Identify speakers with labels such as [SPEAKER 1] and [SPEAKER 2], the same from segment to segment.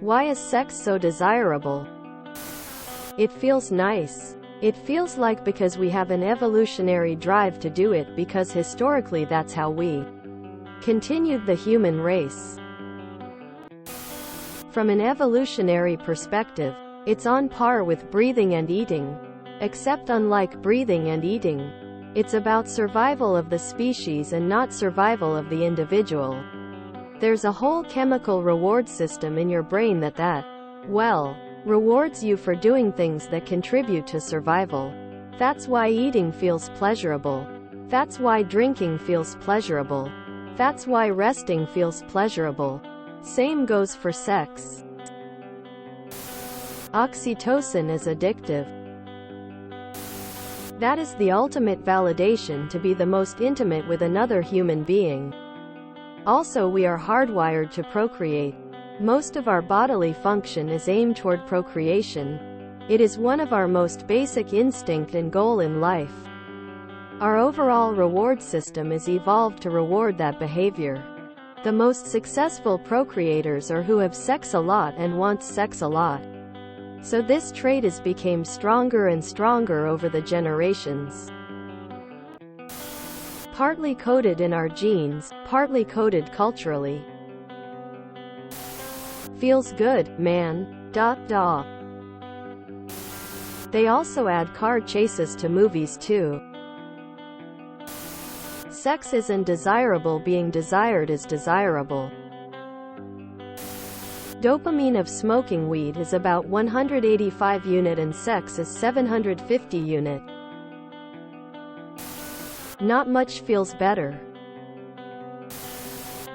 [SPEAKER 1] Why is sex so desirable? It feels nice. It feels like because we have an evolutionary drive to do it, because historically that's how we continued the human race. From an evolutionary perspective, it's on par with breathing and eating. Except unlike breathing and eating, it's about survival of the species and not survival of the individual. There's a whole chemical reward system in your brain that rewards you for doing things that contribute to survival. That's why eating feels pleasurable. That's why drinking feels pleasurable. That's why resting feels pleasurable. Same goes for sex. Oxytocin is addictive. That is the ultimate validation to be the most intimate with another human being. Also, we are hardwired to procreate. Most of our bodily function is aimed toward procreation. It is one of our most basic instinct and goal in life. Our overall reward system is evolved to reward that behavior. The most successful procreators are who have sex a lot and want sex a lot. So this trait has become stronger and stronger over the generations. Partly coded in our genes, partly coded culturally. Feels good, man. They also add car chases to movies too. Sex isn't desirable, being desired is desirable. Dopamine of smoking weed is about 185 unit and sex is 750 unit. Not much feels better.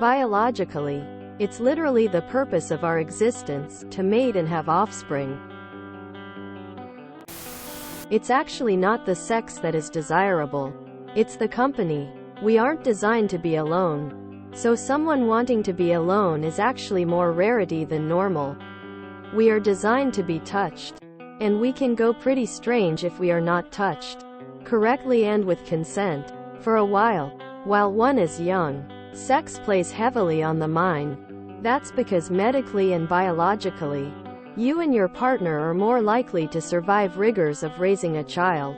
[SPEAKER 1] Biologically, it's literally the purpose of our existence, to mate and have offspring. It's actually not the sex that is desirable. It's the company. We aren't designed to be alone. So someone wanting to be alone is actually more rarity than normal. We are designed to be touched. And we can go pretty strange if we are not touched correctly and with consent. For a while one is young, sex plays heavily on the mind. That's because medically and biologically, you and your partner are more likely to survive rigors of raising a child.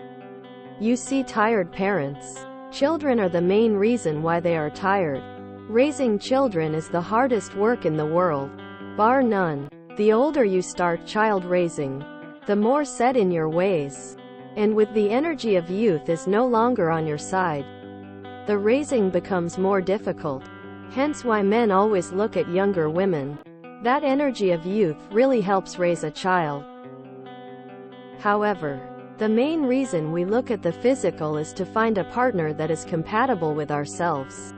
[SPEAKER 1] You see tired parents. Children are the main reason why they are tired. Raising children is the hardest work in the world, bar none. The older you start child raising, the more set in your ways. And with the energy of youth is no longer on your side, the raising becomes more difficult. Hence why men always look at younger women. That energy of youth really helps raise a child. However, the main reason we look at the physical is to find a partner that is compatible with ourselves.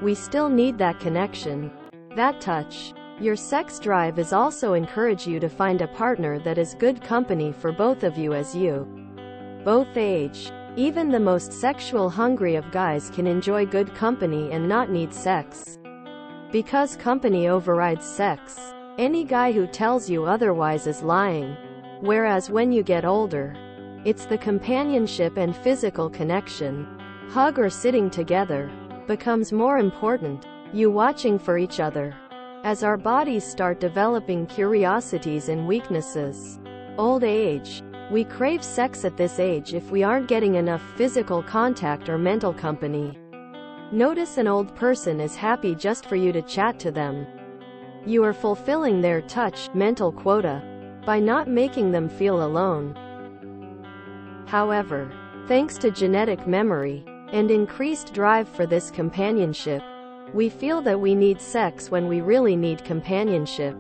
[SPEAKER 1] We still need that connection, that touch. Your sex drive is also encourage you to find a partner that is good company for both of you as you both age. Even the most sexual hungry of guys can enjoy good company and not need sex. Because company overrides sex. Any guy who tells you otherwise is lying. Whereas when you get older, it's the companionship and physical connection, hug or sitting together, becomes more important. You watching for each other. As our bodies start developing curiosities and weaknesses. Old age. We crave sex at this age if we aren't getting enough physical contact or mental company. Notice an old person is happy just for you to chat to them. You are fulfilling their touch, mental quota, by not making them feel alone. However, thanks to genetic memory, and increased drive for this companionship, we feel that we need sex when we really need companionship.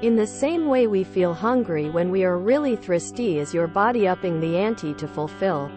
[SPEAKER 1] In the same way we feel hungry when we are really thirsty, is your body upping the ante to fulfill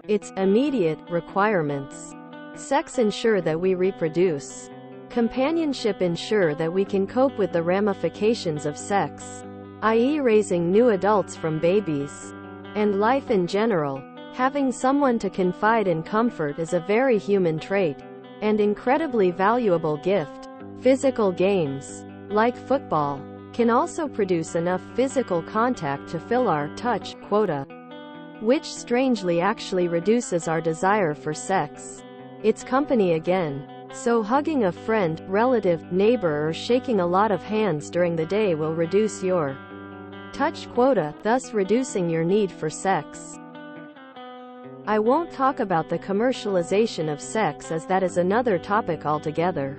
[SPEAKER 1] its immediate requirements. Sex ensure that we reproduce. Companionship ensure that we can cope with the ramifications of sex, i.e. raising new adults from babies. And life in general. Having someone to confide and comfort is a very human trait, and incredibly valuable gift. Physical games, like football, can also produce enough physical contact to fill our touch quota, which strangely actually reduces our desire for sex. It's company again. So hugging a friend, relative, neighbor or shaking a lot of hands during the day will reduce your touch quota, thus reducing your need for sex. I won't talk about the commercialization of sex as that is another topic altogether.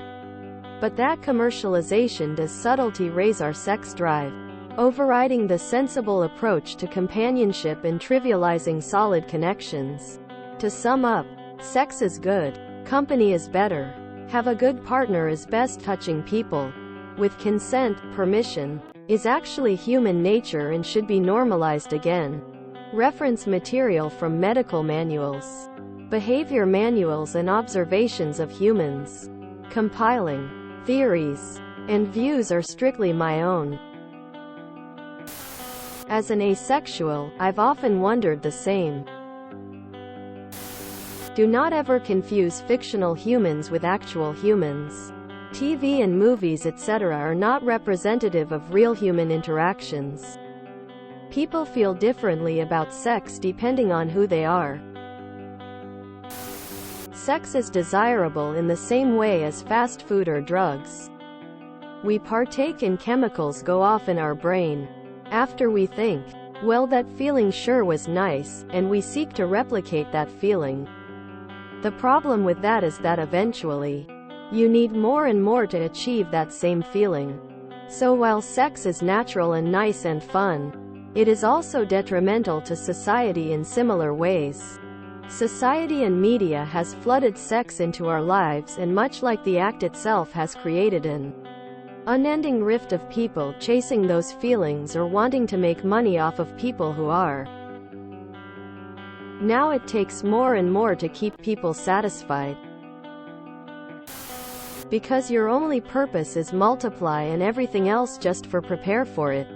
[SPEAKER 1] But that commercialization does subtly raise our sex drive, overriding the sensible approach to companionship and trivializing solid connections. To sum up, sex is good. Company is better. Have a good partner is best. Touching people with consent, permission, is actually human nature and should be normalized again. Reference material from medical manuals, behavior manuals and observations of humans. Compiling theories and views are strictly my own. As an asexual, I've often wondered the same. Do not ever confuse fictional humans with actual humans. TV and movies etc. are not representative of real human interactions. People feel differently about sex depending on who they are. Sex is desirable in the same way as fast food or drugs. We partake in chemicals go off in our brain after we think, well, that feeling sure was nice, and we seek to replicate that feeling. The problem with that is that eventually, you need more and more to achieve that same feeling. So while sex is natural and nice and fun, it is also detrimental to society in similar ways. Society and media has flooded sex into our lives, and much like the act itself has created an unending rift of people chasing those feelings or wanting to make money off of people who are. Now it takes more and more to keep people satisfied. Because your only purpose is multiply and everything else just for prepare for it.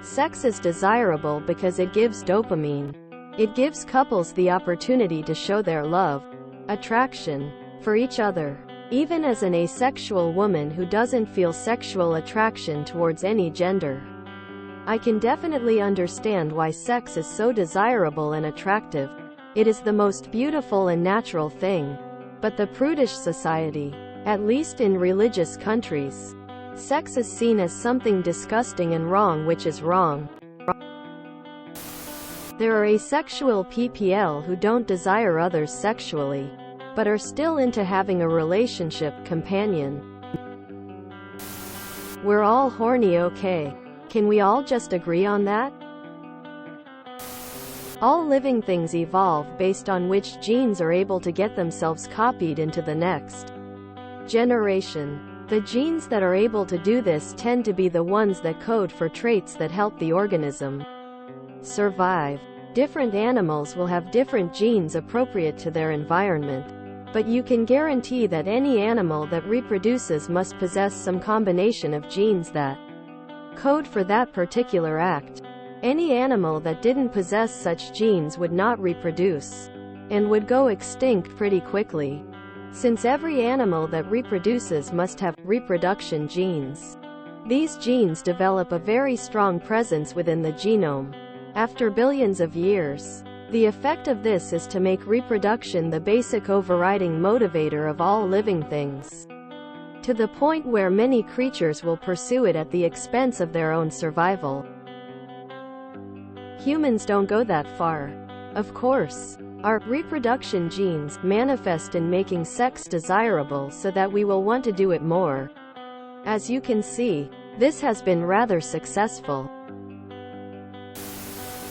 [SPEAKER 1] Sex is desirable because it gives dopamine. It gives couples the opportunity to show their love, attraction, for each other. Even as an asexual woman who doesn't feel sexual attraction towards any gender, I can definitely understand why sex is so desirable and attractive. It is the most beautiful and natural thing. But the prudish society, at least in religious countries, sex is seen as something disgusting and wrong, which is wrong. There are asexual PPL who don't desire others sexually, but are still into having a relationship companion. We're all horny, okay? Can we all just agree on that? All living things evolve based on which genes are able to get themselves copied into the next generation. The genes that are able to do this tend to be the ones that code for traits that help the organism survive. Different animals will have different genes appropriate to their environment, but you can guarantee that any animal that reproduces must possess some combination of genes that code for that particular act. Any animal that didn't possess such genes would not reproduce, and would go extinct pretty quickly, since every animal that reproduces must have reproduction genes. These genes develop a very strong presence within the genome after billions of years. The effect of this is to make reproduction the basic overriding motivator of all living things, to the point where many creatures will pursue it at the expense of their own survival. Humans don't go that far. Of course, our reproduction genes manifest in making sex desirable so that we will want to do it more. As you can see, this has been rather successful.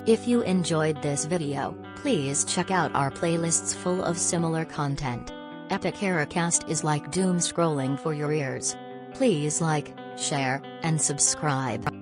[SPEAKER 2] If you enjoyed this video, please check out our playlists full of similar content. TooAfraidToAsk is like doom scrolling for your ears. Please like, share, and subscribe.